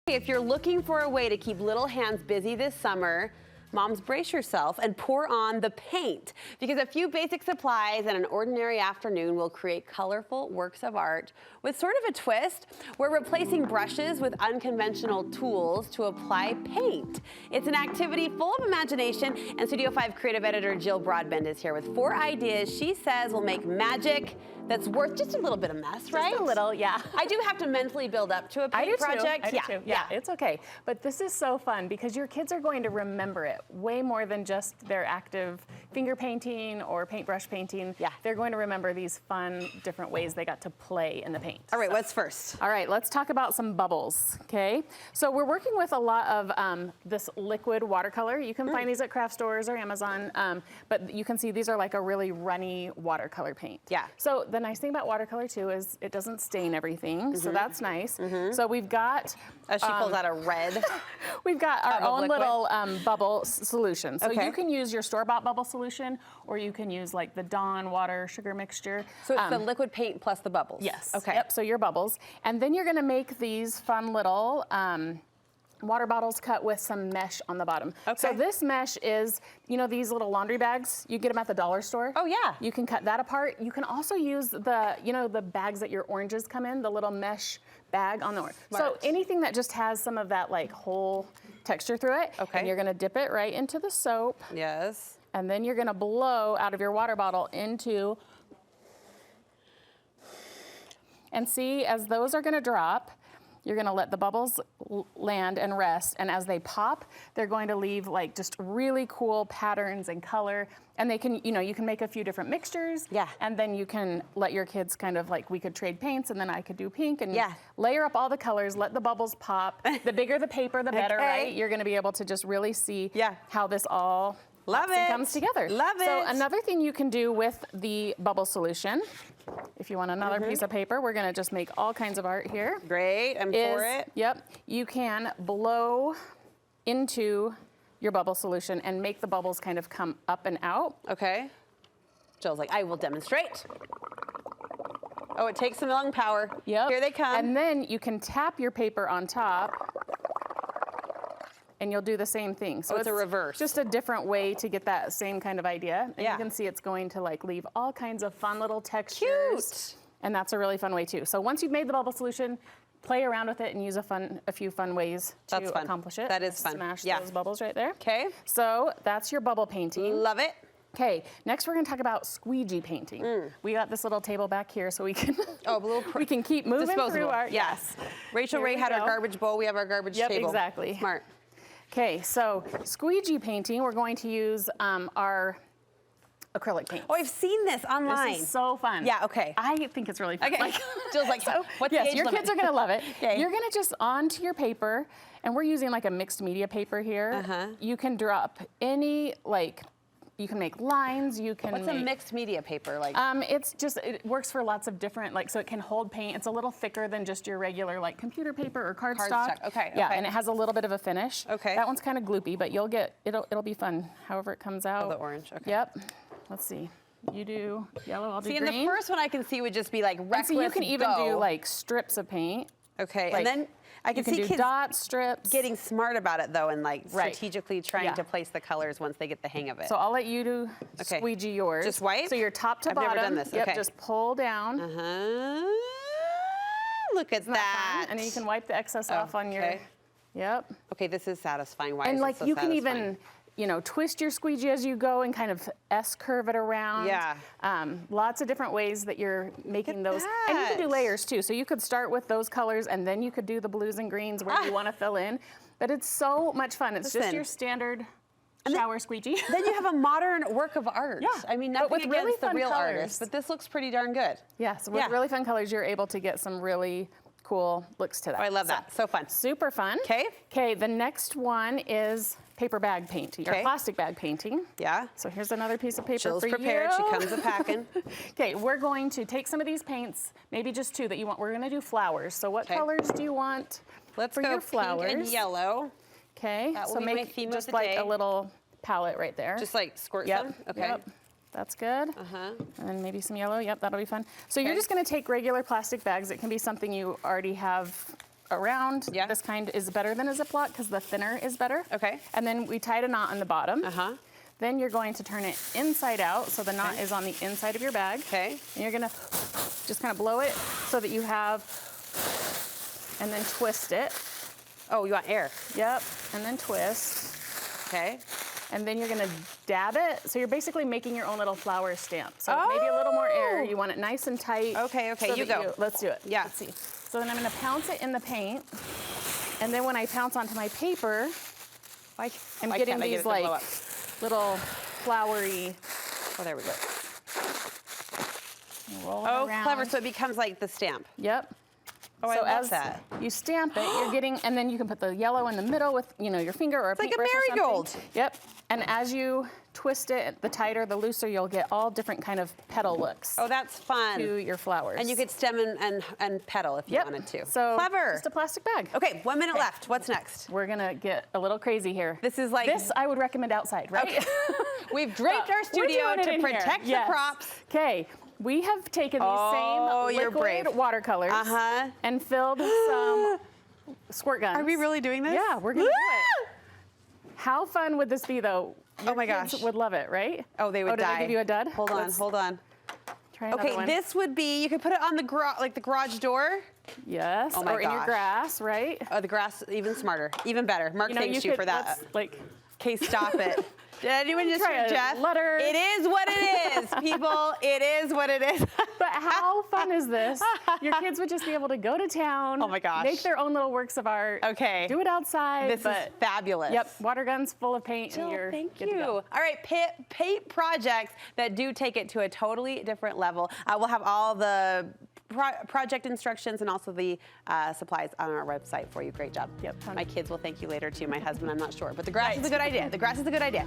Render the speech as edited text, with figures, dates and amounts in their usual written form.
If you're looking for a way to keep little hands busy this summer, moms, brace yourself and pour on the paint, because a few basic supplies and an ordinary afternoon will create colorful works of art with sort of a twist. We're replacing brushes with unconventional tools to apply paint. It's an activity full of imagination, and Studio 5 creative editor Jill Broadbent is here with 4 ideas she says will make magic that's worth just a little bit of mess, right? Just a little, yeah. I do have to mentally build up to a paint project. I do too. Yeah, it's okay. But this is so fun because your kids are going to remember it way more than just their active finger painting or paintbrush painting. Yeah. They're going to remember these fun, different ways they got to play in the paint. All right, what's first? All right, let's talk about some bubbles, okay? So we're working with a lot of this liquid watercolor. You can find these at craft stores or Amazon, but you can see these are like a really runny watercolor paint. Yeah. So the nice thing about watercolor too is it doesn't stain everything, so that's nice. So we've got... As she pulls out a red. We've got our own liquid. little bubble solution. So Okay. you can use your store-bought bubble solution, or you can use like the Dawn water sugar mixture. So it's the liquid paint plus the bubbles? Yes. Okay. Yep, so your bubbles. And then you're gonna make these fun little water bottles cut with some mesh on the bottom. Okay. So this mesh is, you know, these little laundry bags, you get them at the dollar store. Oh yeah. You can cut that apart. You can also use the, you know, the bags that your oranges come in, the little mesh bag on the orange. So anything that just has some of that like whole texture through it. Okay. And you're gonna dip it right into the soap. Yes. And then you're gonna blow out of your water bottle into, and see, as those are gonna drop, you're gonna let the bubbles land and rest, and as they pop, they're going to leave like just really cool patterns and color, and they can, you know, you can make a few different mixtures, Yeah. and then you can let your kids kind of like, we could trade paints, and then I could do pink, and Yeah. layer up all the colors, let the bubbles pop. The bigger the paper, the better, Okay. right? You're gonna be able to just really see Yeah. how this all Love pops and it. comes together. Love So it. another thing you can do with the bubble solution, if you want another piece of paper, we're gonna just make all kinds of art here. Great, I'm for it. Yep, you can blow into your bubble solution and make the bubbles kind of come up and out. Okay. Jill's like, I will demonstrate. Oh, it takes some lung power. Yep. Here they come. And then you can tap your paper on top and you'll do the same thing. So it's a reverse. Just a different way to get that same kind of idea. And Yeah. you can see it's going to like leave all kinds of fun little textures. Cute. And that's a really fun way too. So once you've made the bubble solution, play around with it and use a few fun ways to That's fun. accomplish it. That is fun. Smash Yeah. those bubbles right there. Okay. So that's your bubble painting. Love it. Okay, next we're gonna talk about squeegee painting. We got this little table back here so we can we can keep moving Disposable. through our Yes. Rachel Here Ray we had our go. garbage bowl. We have our garbage Yep, table. exactly. Smart. Okay, so squeegee painting, we're going to use our acrylic paint. Oh, I've seen this online. This is so fun. Yeah, okay. I think it's really fun. Okay. Jill's like, what's the yes, age your limit? kids are gonna love it. Okay. You're gonna just onto your paper, and we're using like a mixed media paper here. You can drop any, like, you can make lines, you can What's make... a mixed media paper like? It's just, it works for lots of different, like, so it can hold paint. It's a little thicker than just your regular, like, computer paper or cardstock. Okay, Yeah, okay. and it has a little bit of a finish. Okay. That one's kind of gloopy, but you'll get, it'll be fun, however it comes out. Oh, the orange, okay. Yep. Let's see. You do yellow, I'll do See, green. and the first one I can see would just be like reckless And so you can even go. do, like, strips of paint. Okay, like, and then I can you can see do kids dot strips. getting smart about it though, and like Right. strategically trying Yeah. to place the colors once they get the hang of it. So I'll let you do Okay. squeegee yours. Just white? So you're top to I've bottom. never done this, Yep, okay. just pull down. Look at that. And then you can wipe the excess off on your, okay. yep. Okay, this is satisfying. Why And is like it so you can satisfying? even, you know, twist your squeegee as you go and kind of S-curve it around. Yeah. Lots of different ways that you're making those. And you can do that. layers too. So you could start with those colors and then you could do the blues and greens where you want to fill in. But it's so much fun. It's just Listen. your standard shower squeegee. Then you have a modern work of art. Yeah, I mean, but nothing with really against the fun real colors. artist, but this looks pretty darn good. Yes, with Yeah. really fun colors, you're able to get some really cool looks to that. Oh, I love that. So fun. Super fun. Okay. Okay, the next one is paper bag painting, or Okay. plastic bag painting. Yeah. So here's another piece of paper Jill's for prepared. you. She comes a packing. Okay, we're going to take some of these paints, maybe just two that you want. We're gonna do flowers. So what Okay. colors do you want Let's for go your flowers? pink and yellow. Okay, That will so be my make theme of just the like day. a little palette right there. Just like squirt Yep. some. Okay. Yep. That's good. And then maybe some yellow. Yep, that'll be fun. So you're Okay. just gonna take regular plastic bags. It can be something you already have around. Yeah. This kind is better than a Ziploc because the thinner is better. Okay. And then we tied a knot on the bottom. Uh-huh. Then you're going to turn it inside out, so the knot is on the inside of your bag. Okay. And you're gonna just kind of blow it so that you have, and then twist it. Oh, you want air? Yep, and then twist. Okay. And then you're gonna dab it. So you're basically making your own little flower stamp. So maybe a little more air. You want it nice and tight. Okay, so you that go. Let's do it. Yeah. Let's see. So then I'm gonna pounce it in the paint. And then when I pounce onto my paper, I'm getting these like little flowery. Oh, there we go. Roll Oh, around. clever. So it becomes like the stamp. Yep. Oh, So I love as that. you stamp it, you're getting, and then you can put the yellow in the middle with, your finger or a like a paintbrush or something. marigold. Yep. And as you twist it, the tighter, the looser, you'll get all different kind of petal looks Oh, that's fun. to your flowers. And you could stem and petal if you Yep. wanted to. So clever. just a plastic bag. Okay, 1 minute left. What's next? We're gonna get a little crazy here. This is like This I would recommend outside, right? Okay. We've draped our We're studio doing it to in here. protect the Yes. props. Okay. We have taken these Oh, same you're liquid brave. watercolors Uh-huh. and filled some squirt guns. Are we really doing this? Yeah, we're gonna do it. How fun would this be, though? Oh my Your kids gosh. would love it, right? Oh, they would did die. I give you a dud? Hold on, hold on. Try another Okay, one. this would be, you could put it on the garage door. Yes, Oh my or in your gosh. grass, right? Oh, the grass, even smarter, even better. Mark thanks you for that. let's, like, Okay, stop it. Did anyone just Try hear a Jeff? letter. It is what it is, people. It is what it is. But how fun is this? Your kids would just be able to go to town. Oh my gosh. Make their own little works of art. Okay. Do it outside. This is fabulous. Yep, water guns full of paint, Jill, and you're thank good you. to go. All right, paint projects that do take it to a totally different level. We'll have all the project instructions and also the supplies on our website for you. Great job. Yep. My kids will thank you later too. My husband, I'm not sure, but the grass is a good idea. The grass is a good idea.